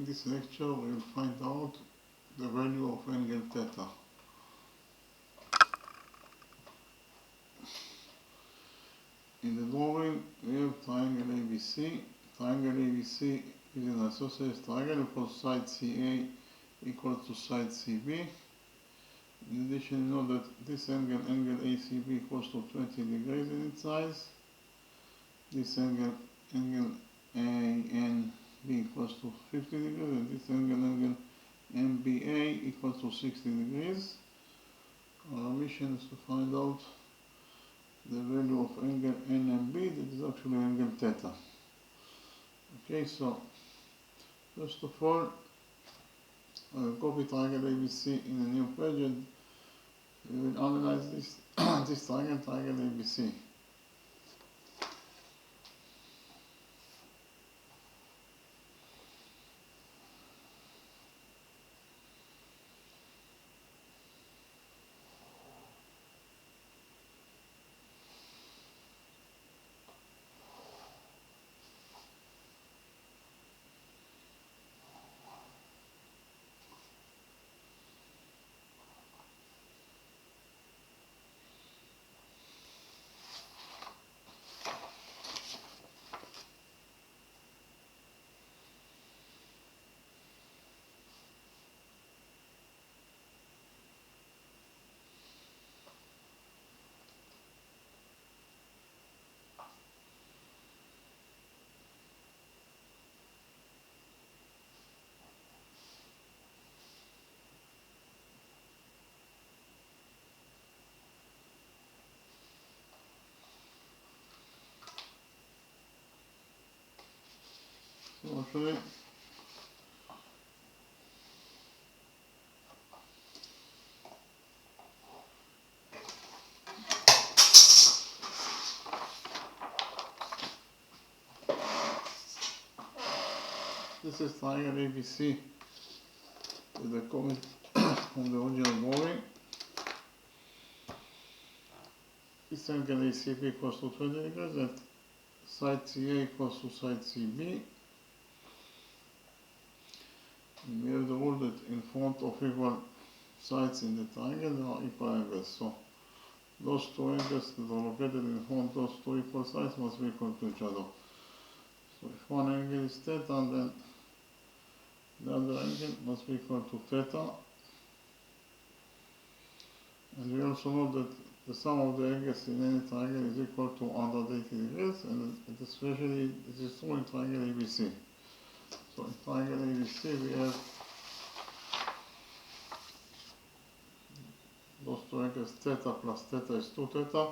In this lecture we will find out the value of angle theta. In the drawing we have triangle ABC. Triangle ABC is an isosceles triangle because side CA equals to side CB. In addition, you know that this angle ACB equals to 20 degrees in its size. This angle ANB equals to 50 degrees, and this angle MBA equals to 60 degrees. Our mission is to find out the value of angle NMB, that is actually angle theta. Okay, so first of all, I will copy triangle ABC in a new page and we will analyze this, this triangle ABC. So actually, this is triangle ABC with the comment from the original drawing. This angle ACB equals to 20 degrees and side CA equals to side CB. And we have the rule that in front of equal sides in the triangle there are equal angles. So those two angles that are located in front of those two equal sides must be equal to each other. So if one angle is theta, then the other angle must be equal to theta. And we also know that the sum of the angles in any triangle is equal to 180 degrees, and especially this is true in triangle ABC. So in triangle ABC we have those two angles, theta plus theta is 2 theta,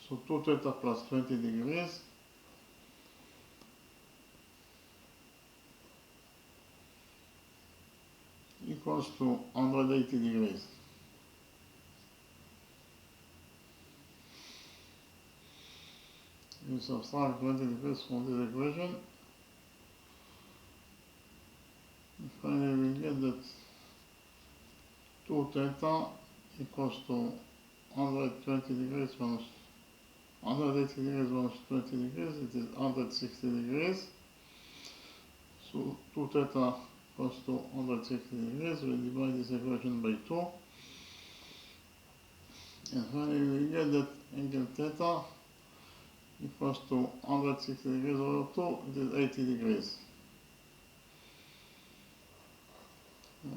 so 2 theta plus 20 degrees equals to 180 degrees. You subtract 20 degrees from this equation, and finally we get that 2 theta equals to 120 degrees minus 180 degrees minus 20 degrees, it is 160 degrees. So 2 theta equals to 160 degrees, we divide this equation by 2. And finally we get that angle theta equals to 160 degrees over 2, it is 80 degrees.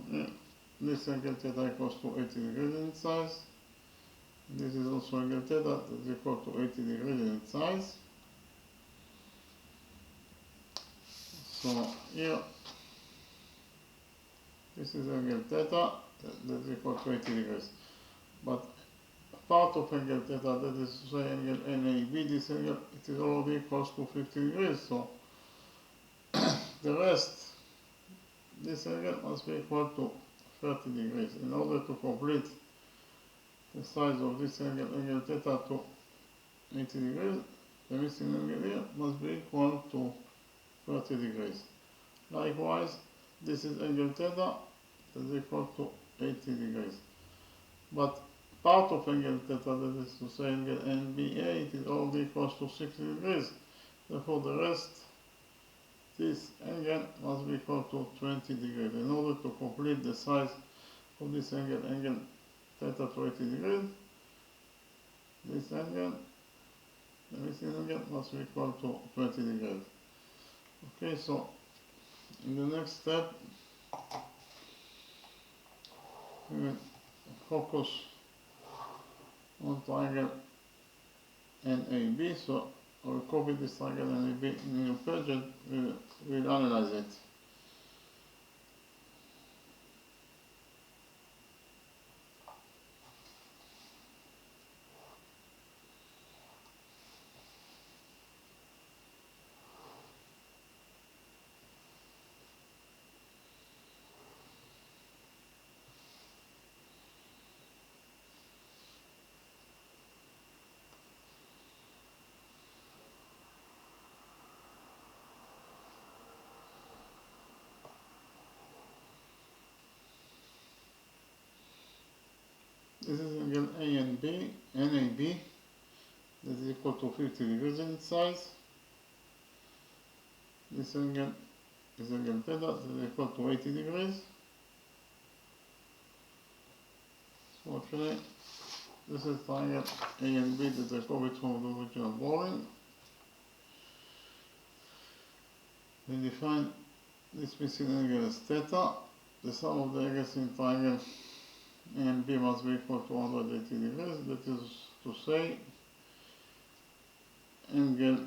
Okay. This angle theta equals to 80 degrees in its size. This is also angle theta that is equal to 80 degrees in its size. So here, this is angle theta that is equal to 80 degrees. But part of angle theta, that is to say angle NAB, this angle, it is already equals to 50 degrees. So the rest, this angle must be equal to 30 degrees. In order to complete the size of this angle, angle theta, to 80 degrees, the missing angle here must be equal to 30 degrees. Likewise, this is angle theta that is equal to 80 degrees. But part of angle theta, that is to say angle NBA, it is already equals to 60 degrees. Therefore, the rest, this angle must be equal to 20 degrees. In order to complete the size of this angle theta to 80 degrees, this angle, the missing angle must be equal to 20 degrees. Okay, so in the next step, we will focus on triangle NAB. So I will copy this triangle NAB in a new page and we'll analyze it. This is angle A and B, NAB, that is equal to 50 degrees in its size. This angle is angle theta, that is equal to 80 degrees. So actually, this is triangle A and B that I copied from the original drawing. We define this missing angle as theta. The sum of the angles in triangle A and B must be equal to 180 degrees. That is to say, angle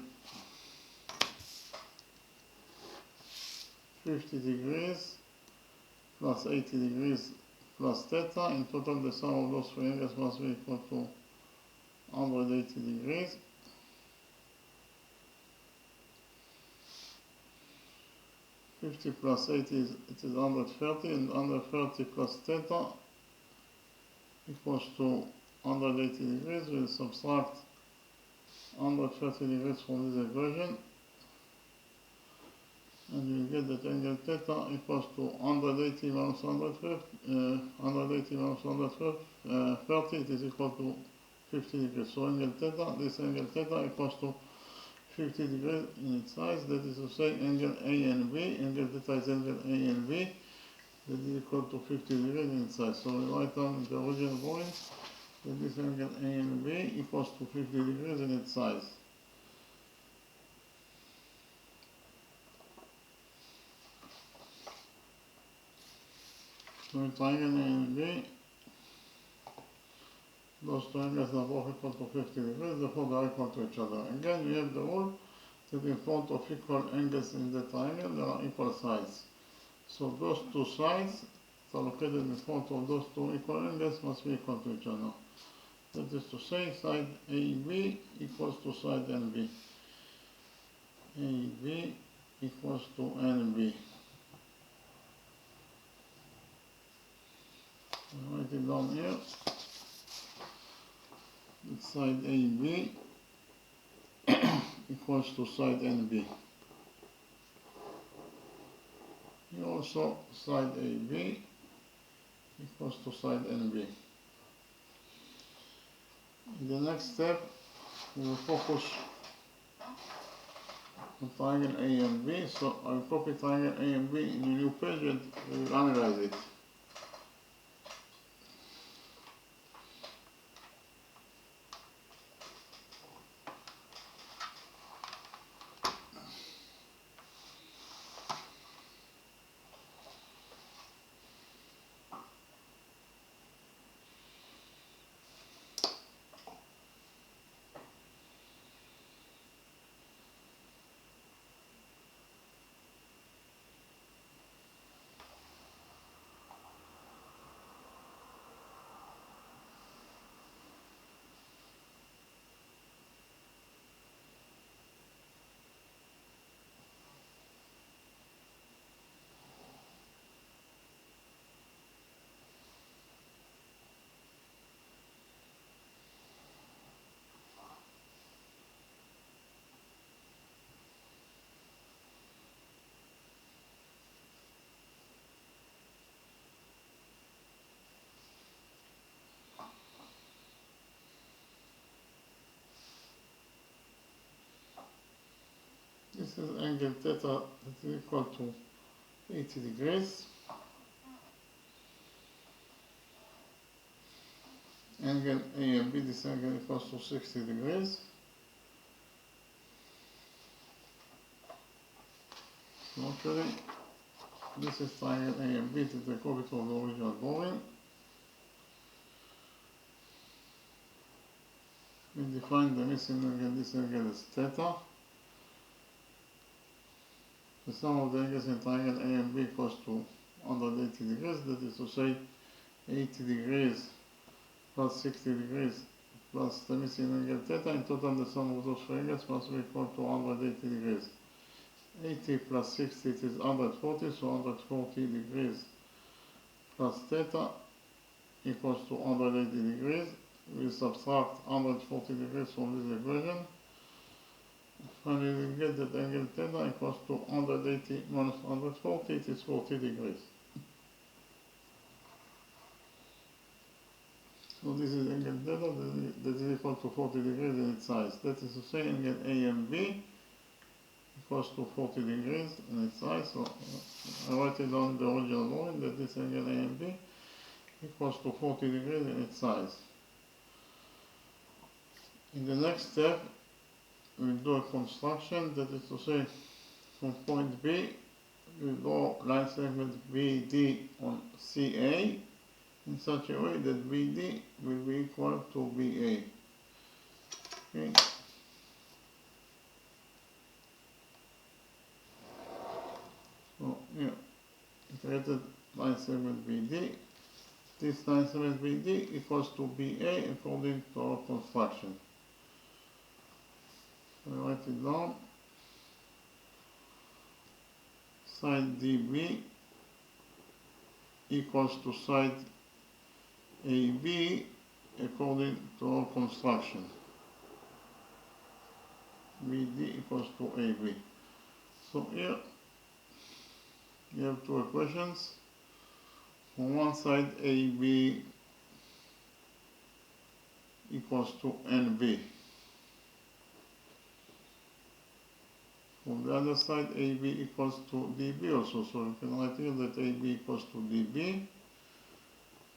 50 degrees plus 80 degrees plus theta. In total, the sum of those three angles must be equal to 180 degrees. Fifty plus 80 is 130, and 130 plus theta equals to 180 degrees. We'll subtract 130 degrees from this equation, and you'll get that angle theta equals to 180 minus 180 minus 130, it is equal to 50 degrees. So angle theta, this angle theta equals to 50 degrees in its size, that is to say angle A and B, angle theta is angle A and B, that is equal to 50 degrees in its size. So we write down in the original drawing that this angle A and B equals to 50 degrees in its size. So in triangle A and B, those two angles are both equal to 50 degrees, therefore they are equal to each other. Again, we have the rule that in front of equal angles in the triangle, there are equal sides. So those two sides that are located in front of those two equal angles must be equal to each other. That is to say, side AB equals to side NB. AB equals to NB. I write it down here. That side AB equals to side NB. Here also side AB equals to side NB. In the next step, we will focus on triangle A and B. So I will copy triangle A and B in a new page and we will analyze it. This is angle theta that is equal to 80 degrees. Angle A and B, this angle equals to 60 degrees. So actually, this is triangle A and B, that is a copy of the original drawing. We define the missing angle, this angle is theta. The sum of the angles in triangle A and B equals to 180 degrees, that is to say 80 degrees plus 60 degrees plus the missing angle theta. In total, the sum of those three angles must be equal to 180 degrees. 80 plus 60 it is 140, so 140 degrees plus theta equals to 180 degrees. We subtract 140 degrees from this equation. Finally, we get that angle theta equals to 180 minus 140, it is 40 degrees. So this is angle theta that is equal to 40 degrees in its size. That is to say, angle A and B equals to 40 degrees in its size. So I write it down the original drawing that this angle A and B equals to 40 degrees in its size. In the next step, we'll do a construction, that is to say, from point B, we draw line segment BD on CA in such a way that BD will be equal to BA. Okay. So here, created line segment BD. This line segment BD equals to BA according to our construction. So I write it down. Side DB equals to side AB according to our construction. BD equals to AB. So here you have two equations. On one side AB equals to NB. From the other side, AB equals to DB also, so you can write here that AB equals to DB.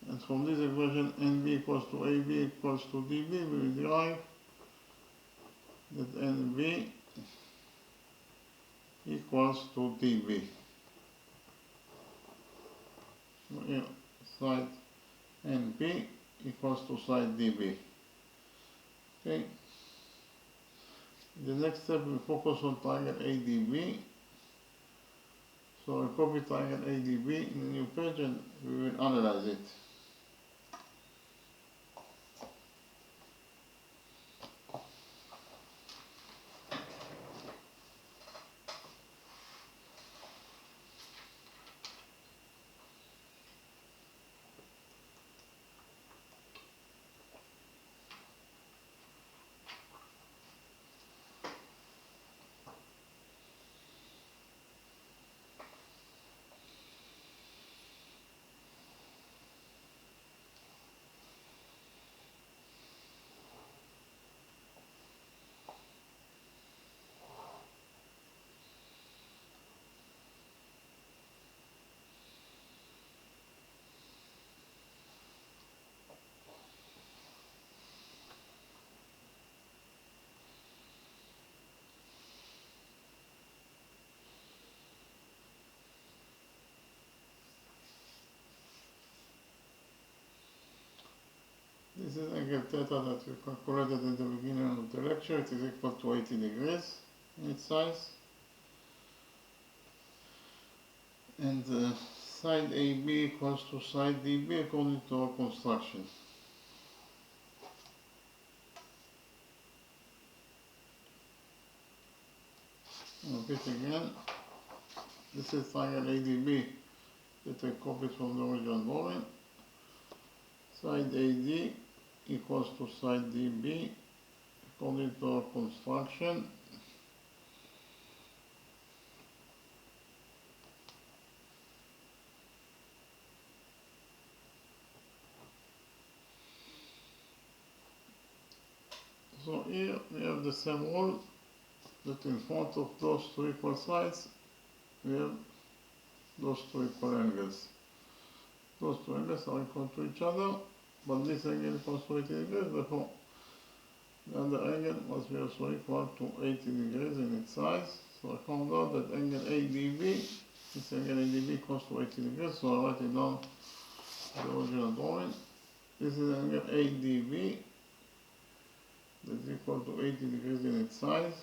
And from this equation, NB equals to AB equals to DB, we will derive that NB equals to DB. So here, side NB equals to side DB. Okay. The next step, we focus on triangle ADB. So I copy triangle ADB in a new page and we will analyze it. This is angle theta that we calculated at the beginning of the lecture. It is equal to 80 degrees in its size. And side AB equals to side DB according to our construction. I'll repeat again. This is triangle ADB that I copied from the original drawing. Side AD equals to side DB according to our construction. So here we have the same rule that in front of those two equal sides we have those two equal angles. Those two angles are equal to each other, but this angle equals to 80 degrees, therefore the other angle must be also equal to 80 degrees in its size. So I found out that angle ADB, this angle ADB equals to 80 degrees, so I write it down in the original drawing. This is angle ADB, that is equal to 80 degrees in its size.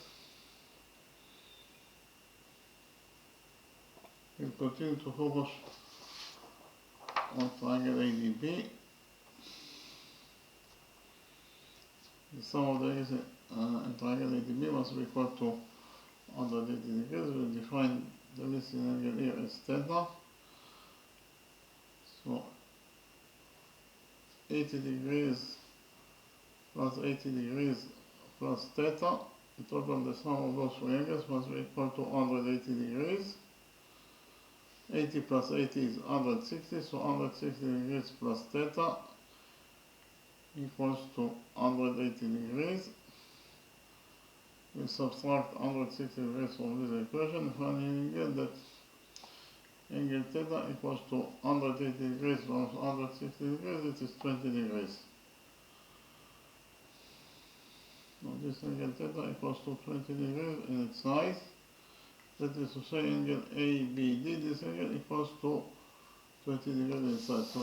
We'll continue to focus on triangle ADB. The sum of the angles in triangle ADB must be equal to 180 degrees. We'll define the missing angle here as theta. So 80 degrees plus 80 degrees plus theta, the total of the sum of those three angles must be equal to 180 degrees. 80 plus 80 is 160, so 160 degrees plus theta equals to 180 degrees. We subtract 160 degrees from this equation, finding again that angle theta equals to 180 degrees minus 160 degrees, it is 20 degrees. Now this angle theta equals to 20 degrees in its size. That is to say angle ABD, this angle equals to 20 degrees in its size. So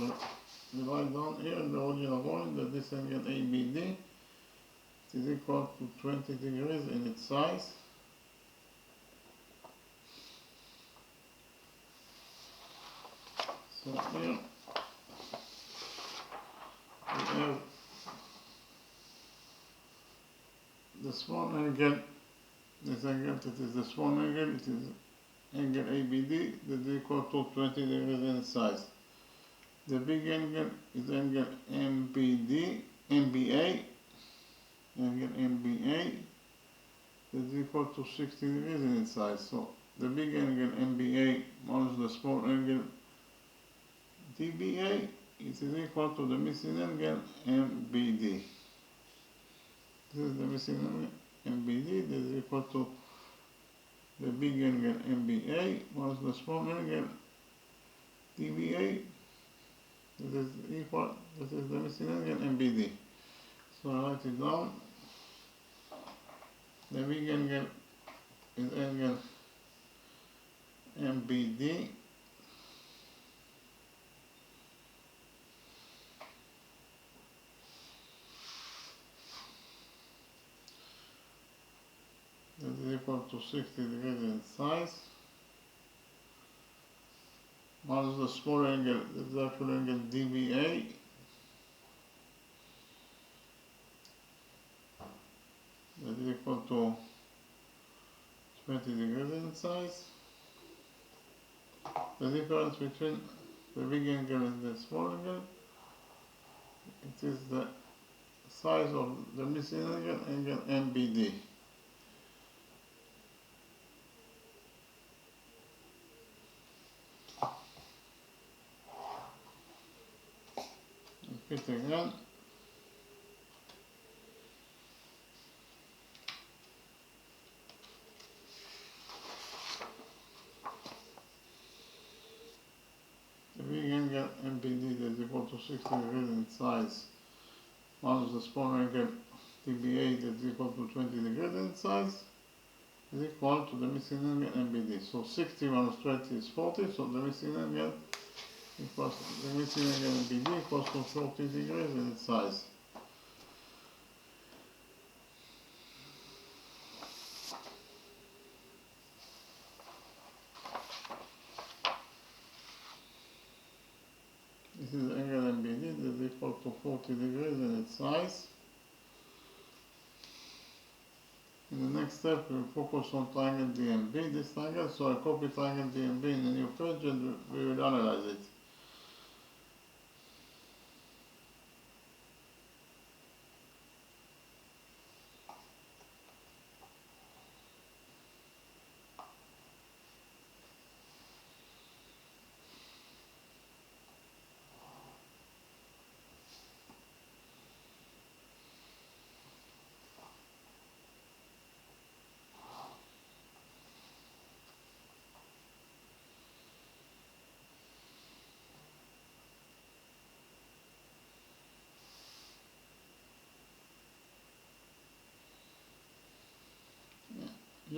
we write down here in the original drawing that this angle ABD is equal to 20 degrees in its size. So here we have the small angle, this angle that is the small angle, it is angle ABD that is equal to 20 degrees in its size. The big angle is angle MBA, angle MBA that is equal to 60 degrees in its size. So the big angle MBA minus the small angle DBA, it is equal to the missing angle MBD. This is the missing angle MBD that is equal to the big angle MBA minus the small angle DBA. This is the missing angle MBD. So I write it down. The big angle is angle MBD. That is equal to 60 degrees in size. Minus the small angle, this is actual angle DBA. That is equal to 20 degrees in size. The difference between the big angle and the small angle, it is the size of the missing angle MBD. Repeat again. The big angle MBD that is equal to 60 degrees in size minus the small angle DBA that is equal to 20 degrees in size is equal to the missing angle MBD. So 60 minus 20 is 40, so the missing angle equals the missing angle MBD equals to 40 degrees in its size. This is angle MBD that is equal to 40 degrees in its size. In the next step, we will focus on triangle DMB, this triangle, so I copy triangle DMB in a new page and we will analyze it.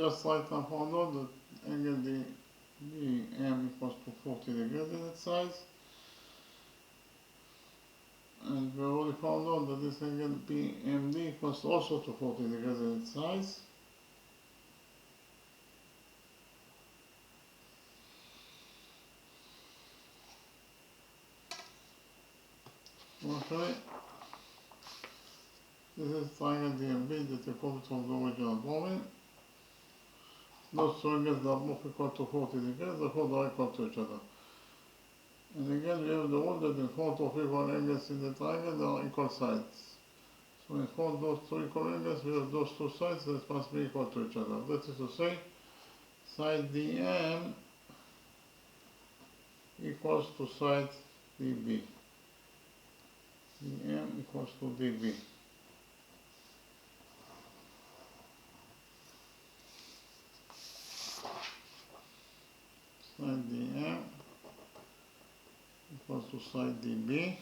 just like I found out that angle DM equals to 40 degrees in its size. And we already found out that this angle BMD equals also to 40 degrees in its size. Okay, this is triangle DMB that I copied from the original drawing. Those two angles are both equal to 40 degrees, therefore they are equal to each other. And again, we have the rule that in front of equal angles in the triangle, there are equal sides. So in front of those two equal angles, we have those two sides that must be equal to each other. That is to say, side DM equals to side DB. DM equals to DB. Side DM equals to side DB.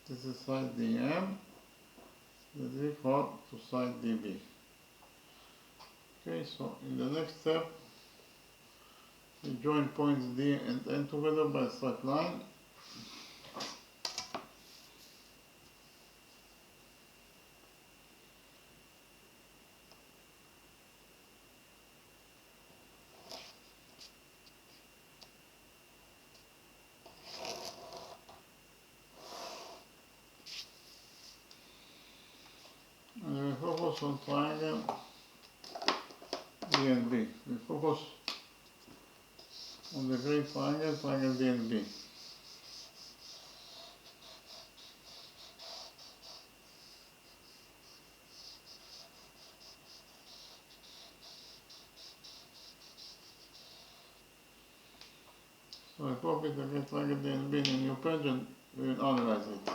This is side DM that is equal to side DB. Okay, so in the next step, we join points D and N together by a straight line. And we focus on triangle D and B. We focus on the great triangle, triangle D and B. So I copy the great triangle D and B in a new page and we will analyze it.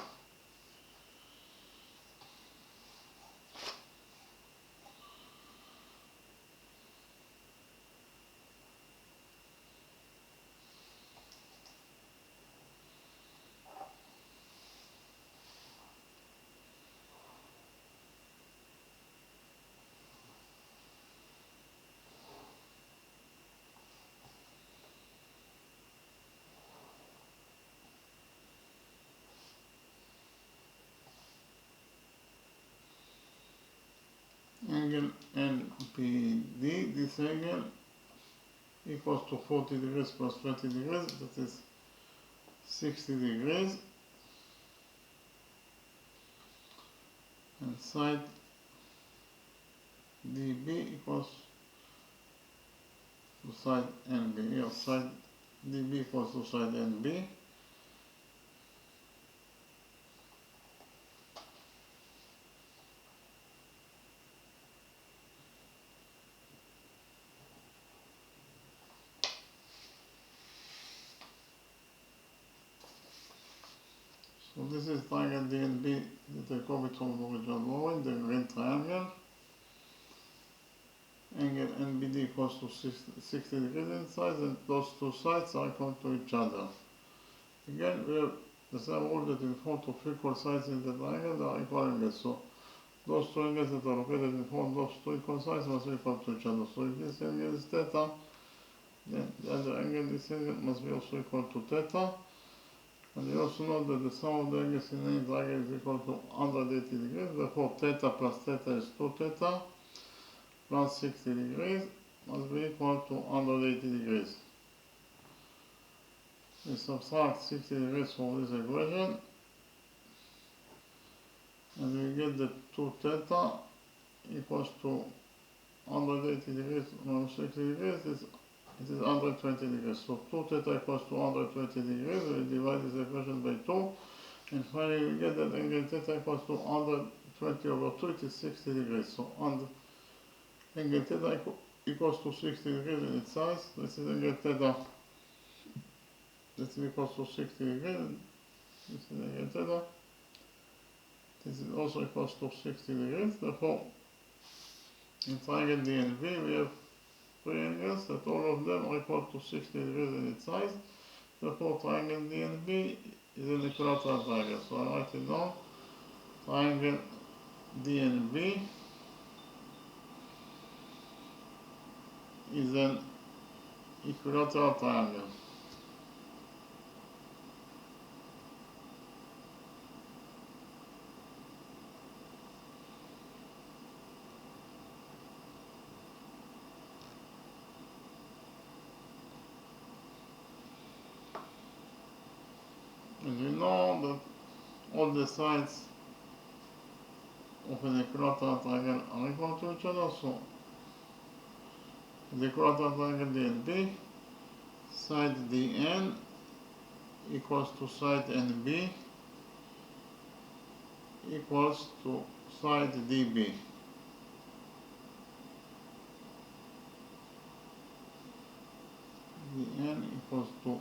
Angle NPD, this angle equals to 40 degrees plus 20 degrees, that is 60 degrees. And side DB equals to side NB. Here, side DB equals to side NB. So this is triangle DNB that I copied from the original drawing, the green triangle. Angle NBD equals to 60 degrees in size, and those two sides are equal to each other. Again, we have the same rule that in front of equal sides in the triangle, there are equal angles. So those two angles that are located in front of those two equal sides must be equal to each other. So if this angle is theta, then the other angle, this angle, must be also equal to theta. And you also know that the sum of the angles in any triangle is equal to 180 degrees, therefore theta plus theta is 2 theta plus 60 degrees must be equal to 180 degrees. We subtract 60 degrees from this equation and we get that 2 theta equals to 180 degrees minus 60 degrees, it is 120 degrees. So 2 theta equals to 120 degrees, we divide this equation by 2, and finally we get that angle theta equals to 120 over 2, it is 60 degrees. So angle theta equals to 60 degrees in its size. This is angle theta that is equals to 60 degrees. This is angle theta. This is also equals to 60 degrees. Therefore, in triangle DNB we have three angles that all of them are equal to 60 degrees in its size. Therefore, triangle DNB is an equilateral triangle. So I write it down. Triangle DNB is an equilateral triangle. And we know that all the sides of an equilateral triangle are equal to each other, so the equilateral triangle DNB, side DN equals to side NB equals to side DB. DN equals to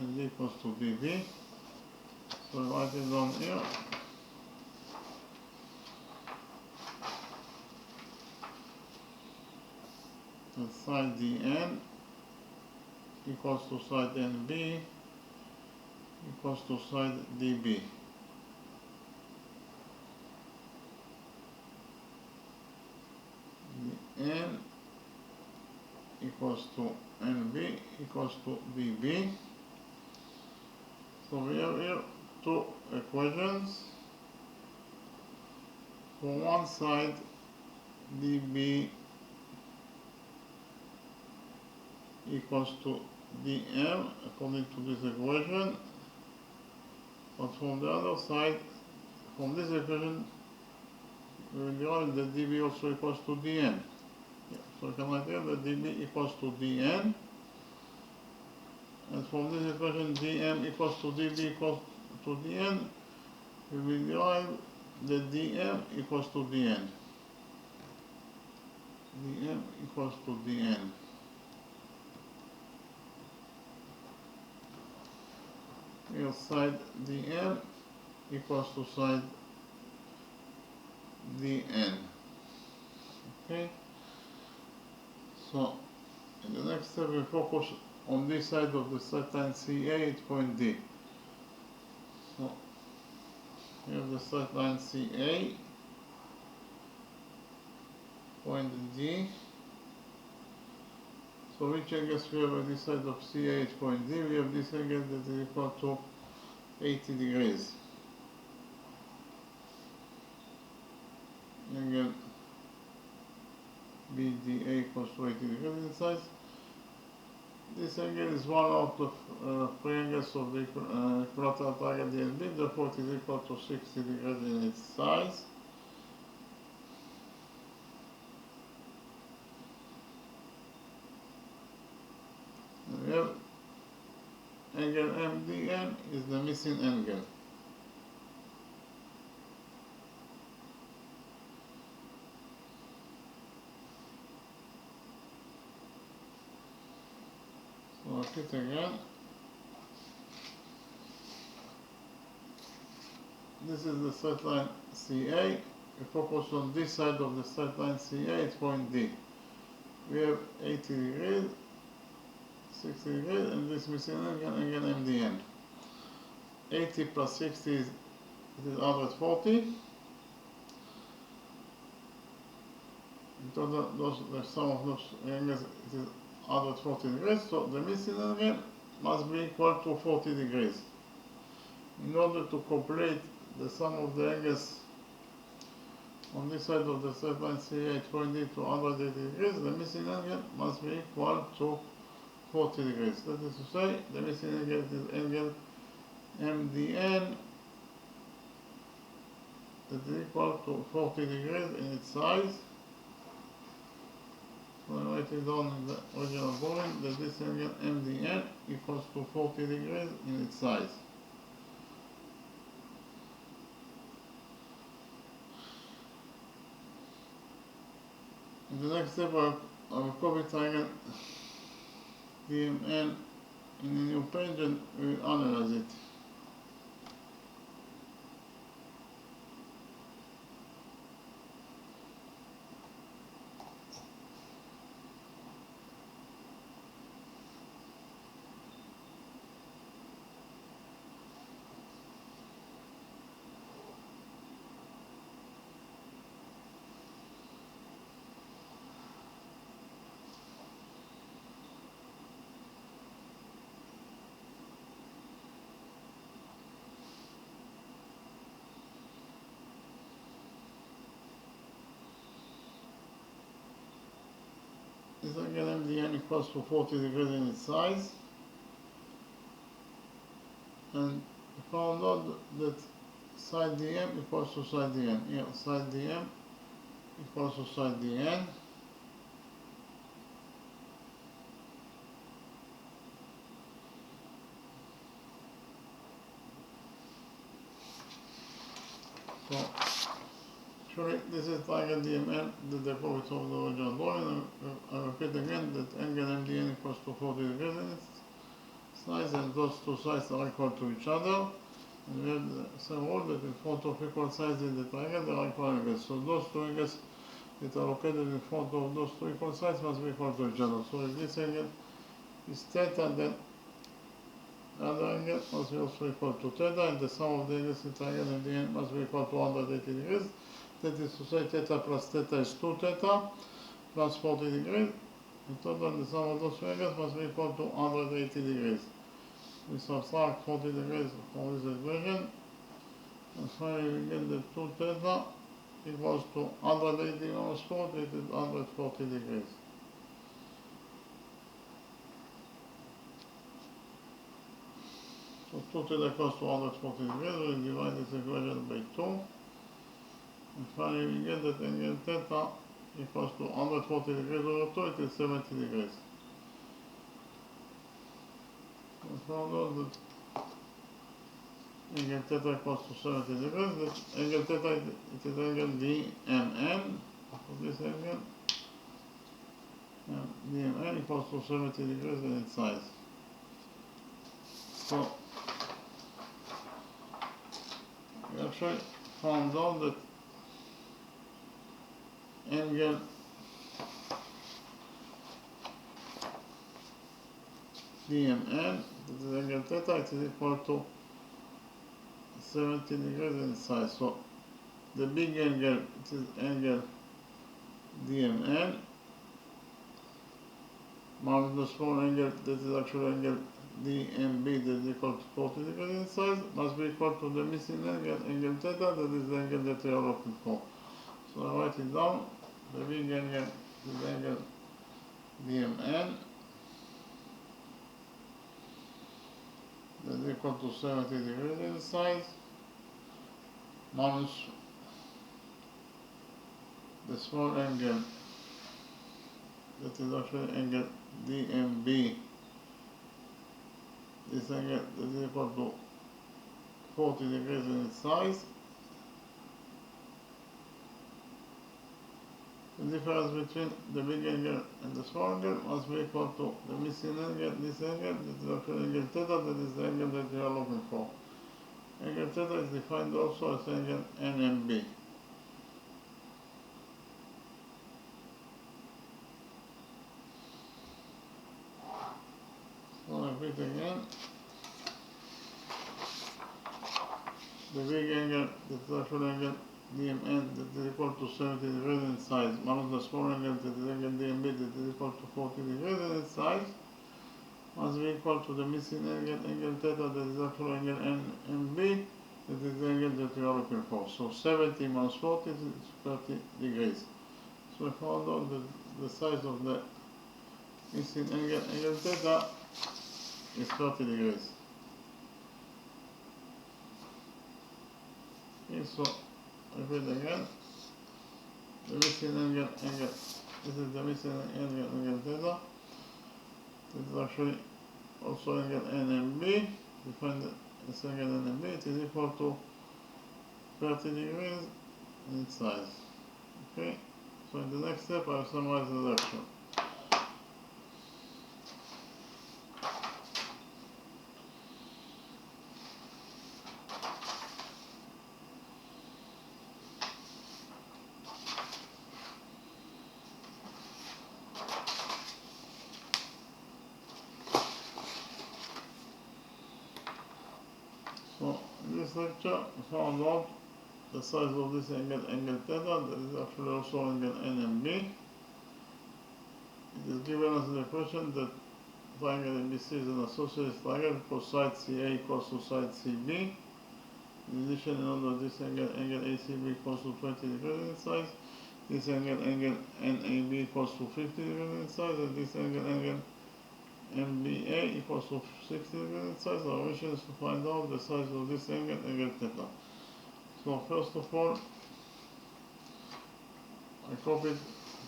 NB equals to DB. So write it down here. The side DN equals to side NB equals to side DB. N equals to NB equals to DB. So we have here two equations. For one side, DB equals to dm according to this equation, but from the other side, from this equation, we will derive that dB also equals to dn. Yeah, so we can write here that dB equals to dn, and from this equation dm equals to dB equals to dn, we will derive that dm equals to dn. dm equals to dn. Here side dm equals to side dn. Okay? So, in the next step we focus on this side of the straight line CA at point D. So, here's the straight line CA, point D. So which angles we have at this side of CA at point D? We have this angle that is equal to 80 degrees. Angle BDA equals to 80 degrees in size. This angle is one out of three angles of the equilateral triangle DNB, therefore it is equal to 60 degrees in its size. And we have angle MDN is the missing angle. So repeat again. This is the straight line CA. We focus on this side of the straight line CA at point D. We have 80 degrees, 60 degrees, and this missing angle, angle MDN. 80 plus 60 is 140. In total, the sum of those angles it is 140 degrees, so the missing angle must be equal to 40 degrees. In order to complete the sum of the angles on this side of the straight line CA at point D to 180 degrees, the missing angle must be equal to 40 degrees. That is to say, the missing angle is angle MDN that is equal to 40 degrees in its size. So I write it down in the original drawing that this angle MDN equals to 40 degrees in its size. In the next step, I will copy triangle DMN in a new page and we will analyze it. this angle MDN equals to 40 degrees in its size, and we found out that side DM equals to side DN. Here, side DM equals to side DN. So, actually, this is triangle DMN, the deposit of the original drawing. I repeat again that angle MDN equals to 40 degrees in its size, and those two sides are equal to each other. And we have the same rule that in front of equal sides in the triangle, there are equal angles. So those two angles that are located in front of those two equal sides must be equal to each other. So if this angle is theta, then the other angle must be also equal to theta, and the sum of the angles in triangle and the end must be equal to 180 degrees. That is to say, theta plus theta is 2 theta plus 40 degrees. In total, the sum of those two angles must be equal to 180 degrees. We subtract 40 degrees from this equation, and finally we get that 2 theta equals to 180 minus 40, it is 140 degrees. So 2 theta equals to 140 degrees, we divide this equation by 2, and finally we get that angle theta equals to 140 degrees over 2, it is 70 degrees. We found out that angle theta equals to 70 degrees, that angle theta, it is angle DMN, of this angle, and DMN equals to 70 degrees in its size. So, we actually found out that angle DMN, that is angle theta, it is equal to 70 degrees in size. So the big angle, it is angle DMN, minus the small angle, that is actually angle DMB, that is equal to 40 degrees in size, must be equal to the missing angle, angle theta, that is the angle that we are looking for. So I write it down. The big angle is angle DMN, that is equal to 70 degrees in size, minus the small angle, that is actually angle DMB, this angle is equal to 40 degrees in its size. The difference between the big angle and the small angle must be equal to the missing angle, this angle, that is actually angle theta, that is the angle that we are looking for. Angle theta is defined also as angle NMB. So I repeat again. The big angle, that is actually angle DMN, that is equal to 70 degrees in size, minus the small angle, that is angle DMB, that is equal to 40 degrees in its size, must be equal to the missing angle, angle theta, that is actually angle NMB, that is the angle that we are looking for. So 70 minus 40 is 30 degrees. So we found out that the size of the missing angle, angle theta, is 30 degrees. Okay, so repeat again. The missing angle, this is the missing angle theta. This is actually also angle NMB. We find this angle NMB, it is equal to 30 degrees in its size. Okay, so in the next step I will summarize the lecture. So in this lecture we found out the size of this angle, angle theta, that is actually also angle NMB. It is given us in the question that triangle ABC is an associated triangle because side CA equals to side CB. In addition, in order this angle, angle ACB equals to 20 degrees in size. this angle NAB equals to 50 degrees in size, and this angle MBA equals to 60 degrees in size. Our mission is to find out the size of this angle theta. So first of all, I copied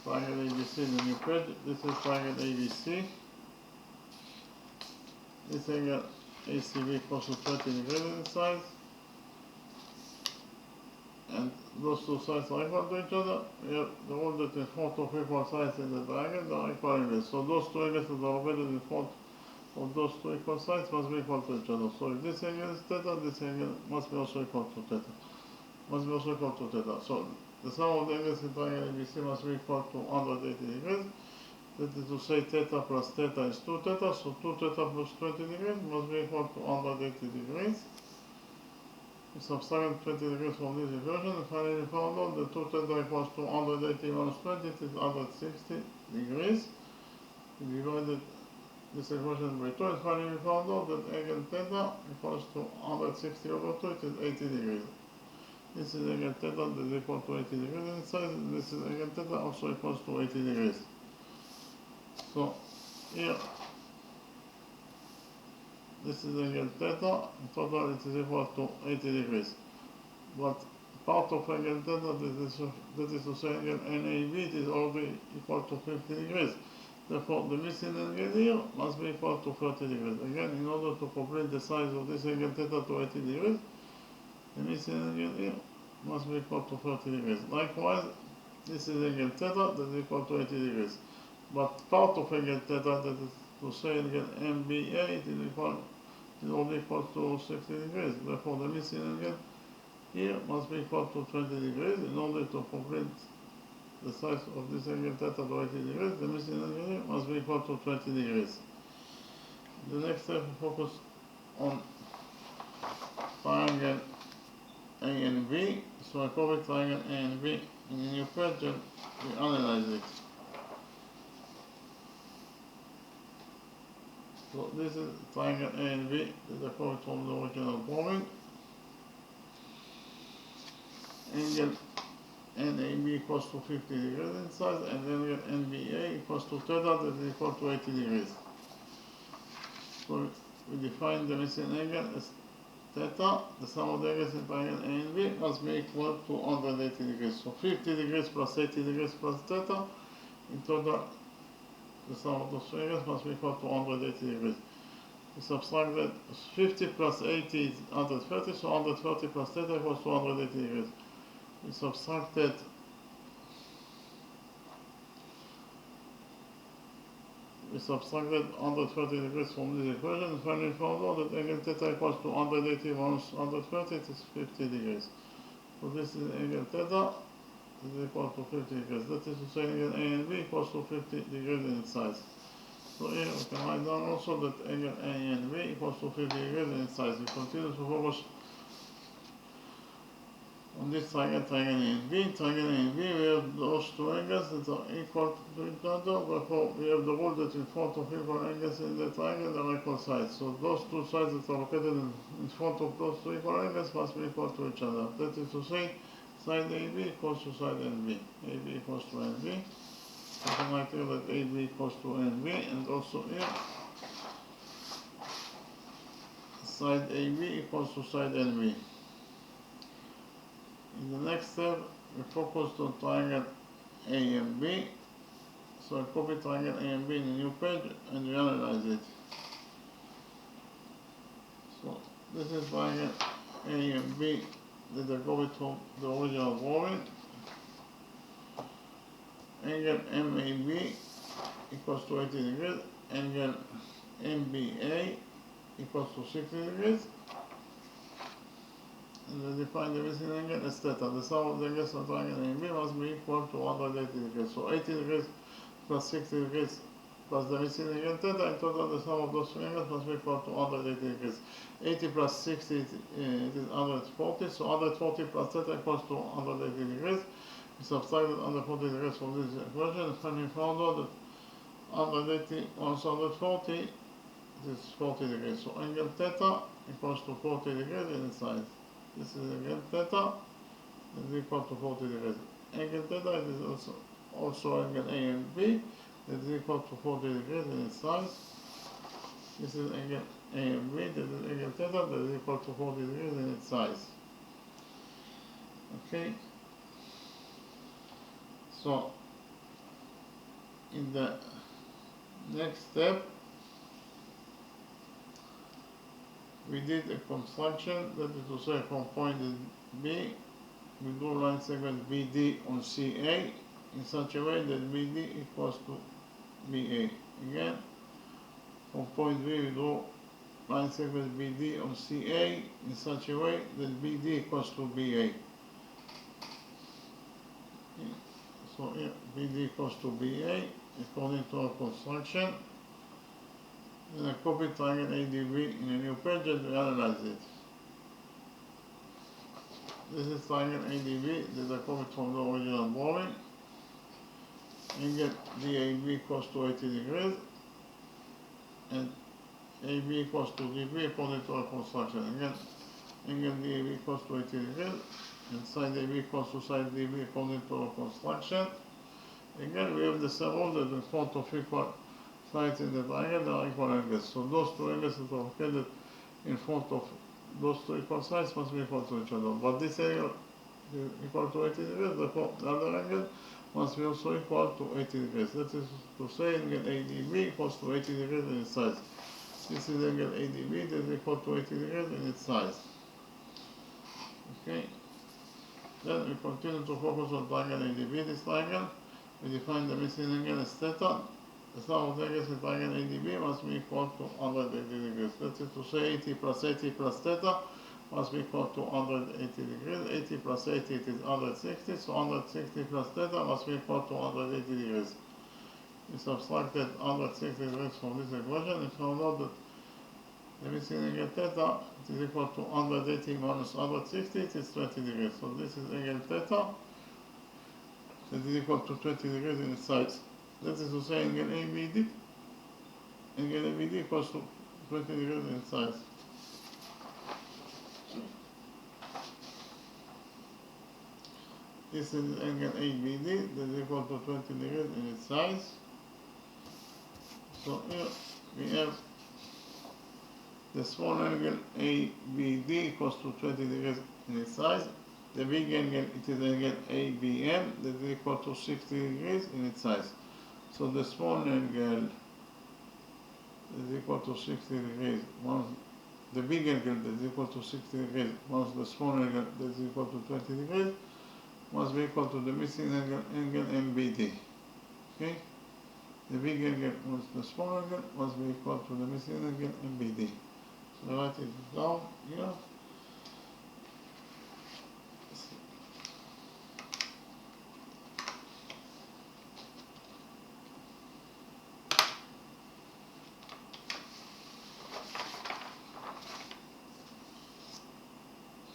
triangle ABC in the new page. This is triangle ABC. This angle ACB equals to 20 degrees in size. And those two sides are equal to each other. We have the rule that in front of equal sides in the triangle, they are equal angles. So those two angles that are located in front of those two equal sides must be equal to each other. So if this angle is theta, this angle must be also equal to theta. So the sum of the angles in triangle ABC must be equal to 180 degrees. That is to say theta plus theta is 2 theta, so 2 theta plus 20 degrees must be equal to 180 degrees. We subtract 20 degrees from this equation, and finally we found out that 2 theta equals to 180 minus 20, it is 160 degrees. We divided this equation by 2, and finally we found out that angle theta equals to 160 over 2, it is 80 degrees. This is angle theta that is equal to 80 degrees in size, and this is angle theta also equals to 80 degrees. So here, this is angle theta, in total it is equal to 80 degrees. But part of angle theta, that is to say angle NAB, it is already equal to 50 degrees. Therefore, the missing angle here must be equal to 30 degrees. Again, in order to complete the size of this angle theta to 80 degrees, the missing angle here must be equal to 30 degrees. Likewise, this is angle theta that is equal to 80 degrees. But part of angle theta, that is to say angle MBA, it is only equal to 60 degrees. Therefore, the missing angle here must be equal to 20 degrees. In order to complete the size of this angle theta to 80 degrees, the missing angle here must be equal to 20 degrees. The next step, we focus on triangle A and B. So I copy triangle A and B in a new page and we analyze it. So this is triangle A and B that I copied from the original drawing. Angle NAB equals to 50 degrees in size, and angle NBA equals to theta that is equal to 80 degrees. So we define the missing angle as theta. The sum of the angles in triangle A and B must be equal to 180 degrees. So 50 degrees plus 80 degrees plus theta, in total the sum of those angles must be equal to 180 degrees. We subtract that 50 plus 80 is 130, so 130 plus theta equals to 180 degrees. We subtracted 130 degrees from this equation, and finally found out that angle theta equals to 180 minus 130, it is 50 degrees. So this is angle theta is equal to 50 degrees. That is to say angle A and B equals to 50 degrees in size. So here we can write down also that angle A and B equals to 50 degrees in size. We continue to focus on this triangle A and B. Triangle A and B, we have those two angles that are equal to each other. Therefore, we have the rule that in front of equal angles in the triangle, they are equal sides. So those two sides that are located in front of those two equal angles must be equal to each other. That is to say, side AB equals to side NB. AB equals to NB. We can write here that AB equals to NB, and also here, side AB equals to side NB. In the next step, we focused on triangle A and B. So I copy triangle A and B in a new page and we analyze it. So this is triangle A and B that I copied from the original drawing. Angle MAB equals to 80 degrees. Angle MBA equals to 60 degrees. And we define the missing angle as theta. The sum of the angles of triangle A and B must be equal to 180 degrees. So 80 degrees plus 60 degrees plus the missing angle theta, in total the sum of those two angles must be equal to 180 degrees. 80 plus 60 it is 140, so 140 plus theta equals to 180 degrees. We subtracted 140 degrees from this equation, and finally found out that 180 minus 140 is 40 degrees. So angle theta equals to 40 degrees in size. This is angle theta is equal to 40 degrees. angle theta, it is also angle AMB that is equal to 40 degrees in its size. This is angle AMB, that is angle theta, that is equal to 40 degrees in its size. Okay, so in the next step, we did a construction, that is to say from point B, we draw line segment BD on CA in such a way that BD equals to BA. Again, from point B, we draw line segment BD on CA in such a way that BD equals to BA. So here, BD equals to BA according to our construction. Then I copy triangle ADB in a new page and we analyze it. This is triangle ADB that I copied from the original drawing. Angle DAB equals to 80 degrees and AB equals to DB according to our construction. Again, angle DAB equals to 80 degrees and side AB equals to side DB according to our construction. Again, we have the same rule that in front of equal sides in the triangle there are equal angles. So those two angles that are located in front of those two equal sides must be equal to each other. But this angle is equal to 80 degrees, therefore the other angle must be also equal to 80 degrees. That is to say angle ADB equals to 80 degrees in its size. This is angle ADB that is equal to 80 degrees in its size. Okay. Then we continue to focus on triangle ADB, this triangle. We define the missing angle as theta. The sum of the angles in triangle ADB must be equal to 180 degrees. That is to say 80 plus 80 plus theta must be equal to 180 degrees. 80 plus 80 it is 160, so 160 plus theta must be equal to 180 degrees. We subtracted 160 degrees from this equation and found out that the missing angle theta it is equal to 180 minus 160, it is 20 degrees. So this is angle theta that is equal to 20 degrees in its size. That is to say angle ABD equals to 20 degrees in its size. This is angle ABD that is equal to 20 degrees in its size. So here we have the small angle ABD equals to 20 degrees in its size. The big angle, it is angle ABM that is equal to 60 degrees in its size. So the small angle is equal to 60 degrees. Once the big angle that is equal to 60 degrees, once the small angle that is equal to 20 degrees, must be equal to the missing angle MBD. Okay? The big angle plus the small angle must be equal to the missing angle MBD. So I write it down here.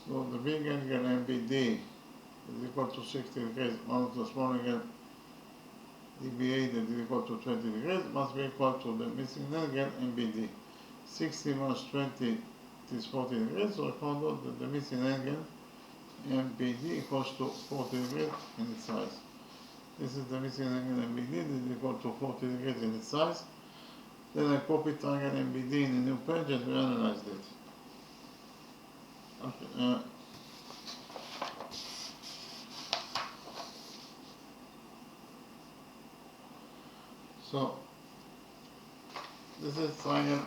So the big angle MBD is equal to 60 degrees minus the small angle DBA that is equal to 20 degrees must be equal to the missing angle MBD. 60 minus 20 is 40 degrees, so I found out that the missing angle MBD equals to 40 degrees in its size. This is the missing angle MBD that is equal to 40 degrees in its size. Then I copied triangle MBD in a new page and we analyzed it. Okay, so this is triangle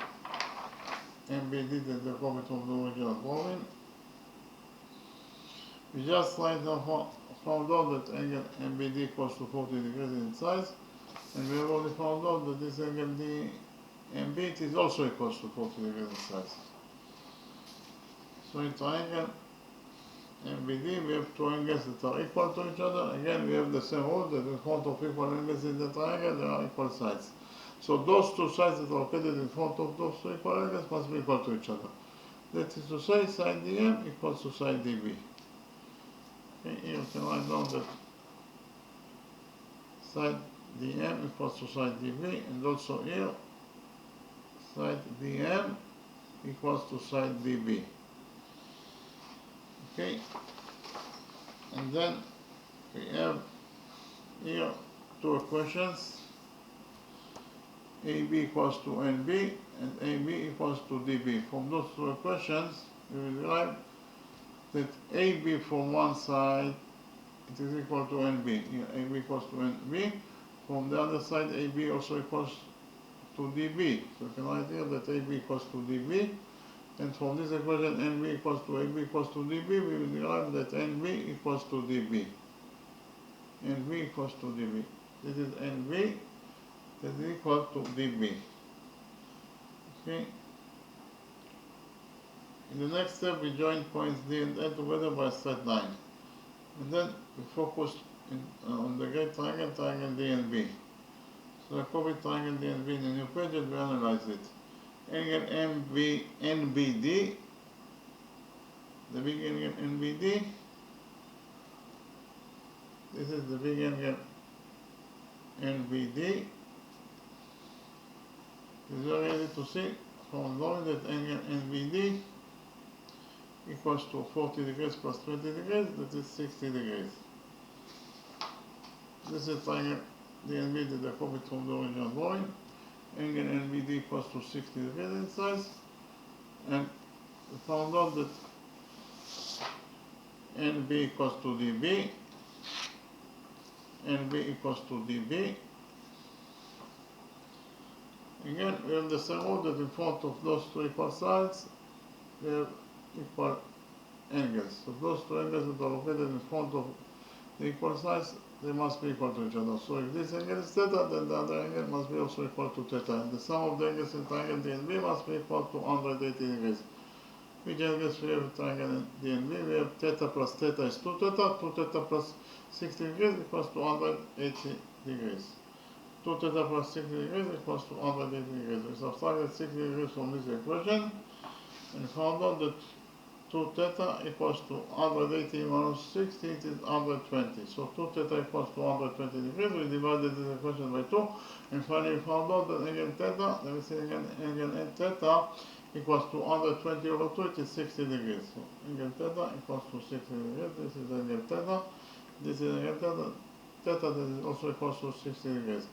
MBD that I copied from the original drawing. We just right now found out that angle MBD equals to 40 degrees in its size, and we have already found out that this angle DMB is also equals to 40 degrees in size. So in triangle MBD we have two angles that are equal to each other. Again, we have the same rule that in front of equal angles in the triangle there are equal sides. So those two sides that are located in front of those two equal angles must be equal to each other. That is to say side DM equals to side DB. Okay, here you can write down that side DM equals to side DB, and also here side DM equals to side DB. Okay, and then We have here two equations, AB equals to NB and AB equals to DB. From those two equations, we will derive that AB from one side it is equal to NB. Here AB equals to NB. From the other side, AB also equals to DB. So you can write here that AB equals to DB. And from this equation, NB equals to AB equals to DB, we will derive that NB equals to DB. NB equals to DB. This is NB that is equal to DB. Okay. In the next step, we join points D and A together by a straight line. And then we focus on the great triangle, triangle D and B. So I copy triangle D and B in a new page and we analyze it. Angle NBD, the big angle NBD. This is the big angle NBD. It's very easy to see from drawing that angle NBD equals to 40 degrees plus 20 degrees, that is 60 degrees. This is triangle DNB that I copied from the original drawing. Angle NBD equals to 60 degrees in size, and we found out that NB equals to DB, NB equals to DB. Again, we have the same rule that in front of those two equal sides, we have equal angles. So those two angles that are located in front of the equal sides, they must be equal to each other. So if this angle is theta, then the other angle must be also equal to theta. And the sum of the angles in triangle DNB must be equal to 180 degrees. Which angles we have in triangle DNB? We have theta plus theta is 2 theta. 2 theta plus 60 degrees equals to 180 degrees. 2 theta plus 60 degrees equals to 180 degrees. We subtracted 60 degrees from this equation and found out that 2 theta equals to 180 minus 60, it is 120. So 2 theta equals to 120 degrees. We divided this equation by 2, and finally we found out that angle theta, let me see again, angle theta equals to 120 over 2, it is 60 degrees. So angle theta equals to 60 degrees. This is angle theta. This is angle theta. Theta that is also equals to 60 degrees.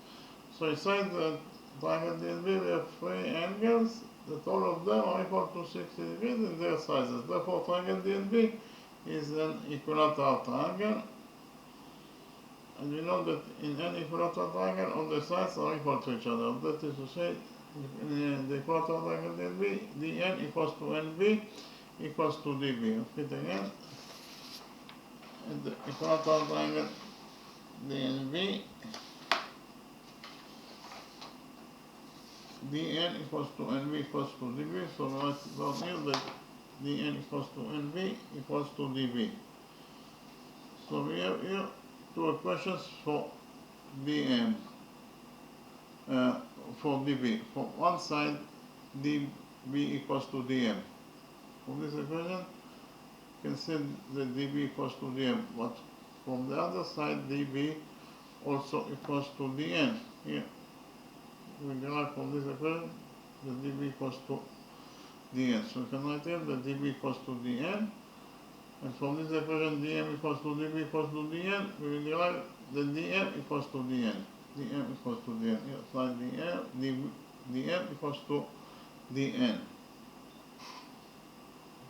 So inside the triangle DNB, we have three angles that all of them are equal to 60 degrees in their sizes. Therefore, triangle DNB is an equilateral triangle. And we know that in an equilateral triangle, all the sides are equal to each other. That is to say, in the equilateral triangle DNB, dn equals to nb equals to db. Repeat again. In the equilateral triangle DNB, dn equals to nb equals to db. So we write down here that dn equals to nb equals to db. So we have here two equations for dm, for db. From one side, db equals to dm. From this equation, you can say that db equals to dm, but from the other side, db also equals to dn. Here, we derive from this equation that db equals to dn. So we can write here that db equals to dn. And from this equation, dm equals to db equals to dn, we will derive that dm equals to dn. dm equals to dn. Here, slide dm equals to dn.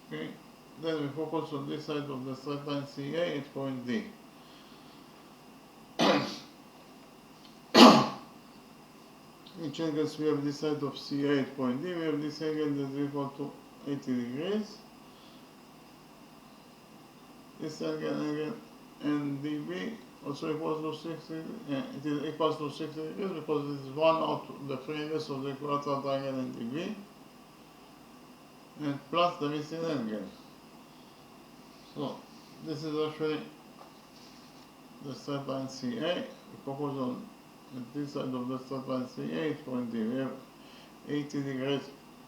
Okay. Then we focus on this side of the straight line CA at point D. Each angles we have this side of CA at point D, we have this angle that is equal to 80 degrees. This angle NDB also equals to 60, it is equals to 60 degrees because it is one out of the three angles of the equilateral triangle NDB, and plus the missing angle. So this is actually the straight line CA. We focus on this side of the straight line CA at point D. We have 80 degrees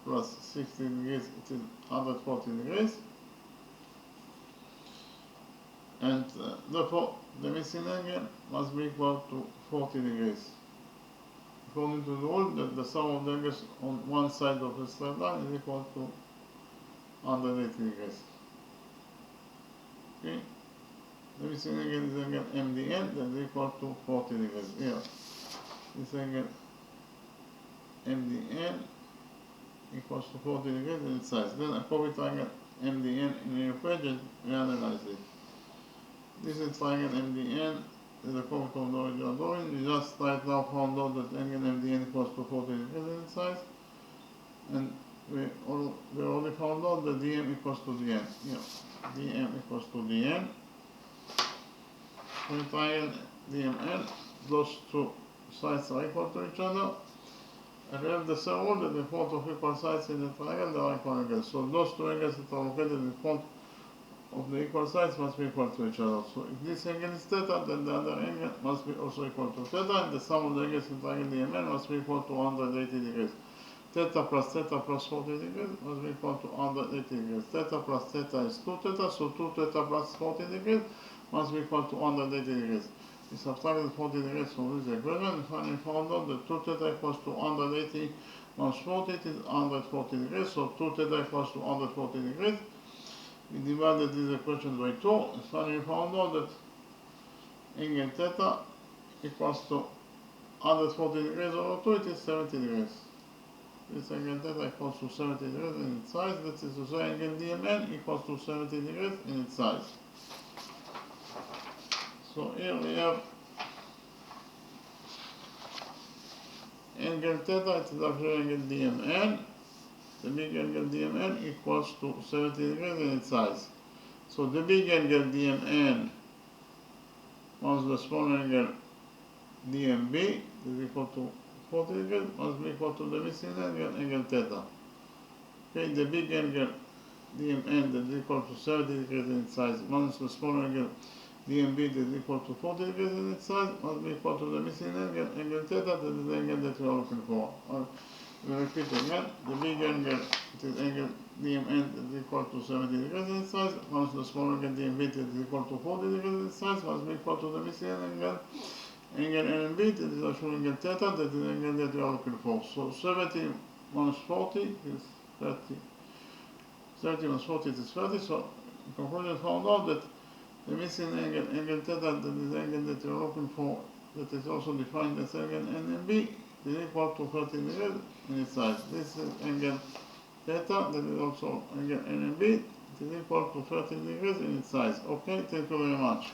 plus 60 degrees, it is 140 degrees. And therefore, the missing angle must be equal to 40 degrees. According to the rule that the sum of the angles on one side of the straight line is equal to 180 degrees. Okay. the missing angle is angle MDN that is equal to 40 degrees. Here, this angle MDN equals to 40 degrees in its size. Then a copy triangle MDN in your page and reanalyze it. This is triangle MDN, is a copy of the original drawing. We just right now found out that angle MDN equals to 40 degrees in its size. And we already found out that DM equals to DN. Here, DM equals to DN. When triangle DMN, those two sides are equal to each other. And we have the same rule that in front of equal sides in the triangle there are equal angles. So those two angles that are located in front of the equal sides must be equal to each other. So if this angle is theta, then the other angle must be also equal to theta, and the sum of the angles in triangle DMN must be equal to 180 degrees. Theta plus 40 degrees must be equal to 180 degrees. Theta plus theta is 2 theta, so 2 theta plus 40 degrees must be equal to 180 degrees. We subtracted 40 degrees from this equation and finally found out that 2 theta equals to 180 minus 40 is 140 degrees, so 2 theta equals to 140 degrees. We divided this equation by 2 and finally found out that angle theta equals to 140 degrees over 2, it is 70 degrees. This angle theta equals to 70 degrees in its size, that is to say angle DMN equals to 70 degrees in its size. So here we have angle theta, it is actually angle DMN. The big angle DMN equals to 70 degrees in its size. So the big angle DMN minus the small angle DMB is equal to 40 degrees must be equal to the missing angle, angle theta. Okay, the big angle DMN that is equal to 70 degrees in its size minus the small angle DMB that is equal to 40 degrees in its size must be equal to the missing angle, angle theta, that is the angle that we are looking for. We repeat again, the big angle, it is angle DMN that is equal to 70 degrees in its size, minus the small angle DMB that is equal to 40 degrees in its size must be equal to the missing angle, angle NMB that is actually angle theta, that is the angle that we are looking for. So 70 minus 40 is 30. 30 minus 40 is 30, so in conclusion found out that the missing angle, angle theta, that is the angle that we are looking for, that is also defined as angle NMB, is equal to 30 degrees in its size. This is angle theta, that is also angle NMB, it is equal to 30 degrees in its size. Okay, thank you very much.